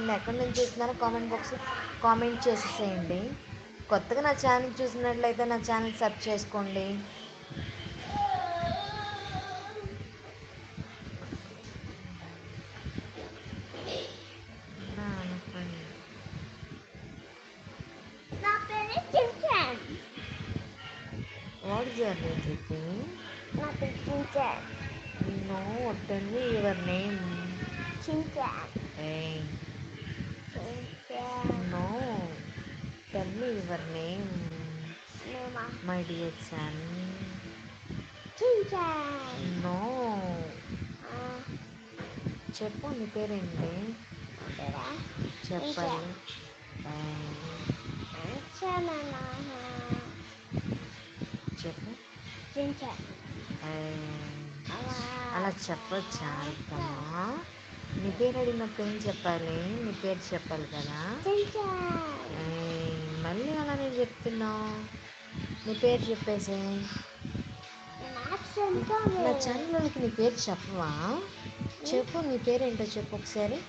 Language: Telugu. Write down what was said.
చేయండి. ఎక్కడి నుంచి చూస్తున్నారో కామెంట్ చేసేసేయండి. కొత్తగా నా ఛానల్ చూసినట్లయితే నా ఛానల్ సబ్స్క్రైబ్ చేసుకోండి. What is your name, Jyoti? Nothing, Chin-chan. No, tell me your name. Chin-chan. Hey, Chin-chan. no, tell me your name. Mama. My dear son. Chin-chan. No. చెప్పు నీ పేరేంటి? చెప్పాలి. చెప్పు. అలా చెప్పొచ్చా? అర్థమా? నీ పేరు అడిగినప్పుడు ఏం చెప్పాలి? నీ పేరు చెప్పాలి కదా. మళ్ళీ అలా నేను చెప్తున్నావు. నీ పేరు చెప్పేసి నా ఛానల్కి నీ పేరు చెప్పవా? చెప్పు, నీ పేరేంటో చెప్పు ఒకసారి.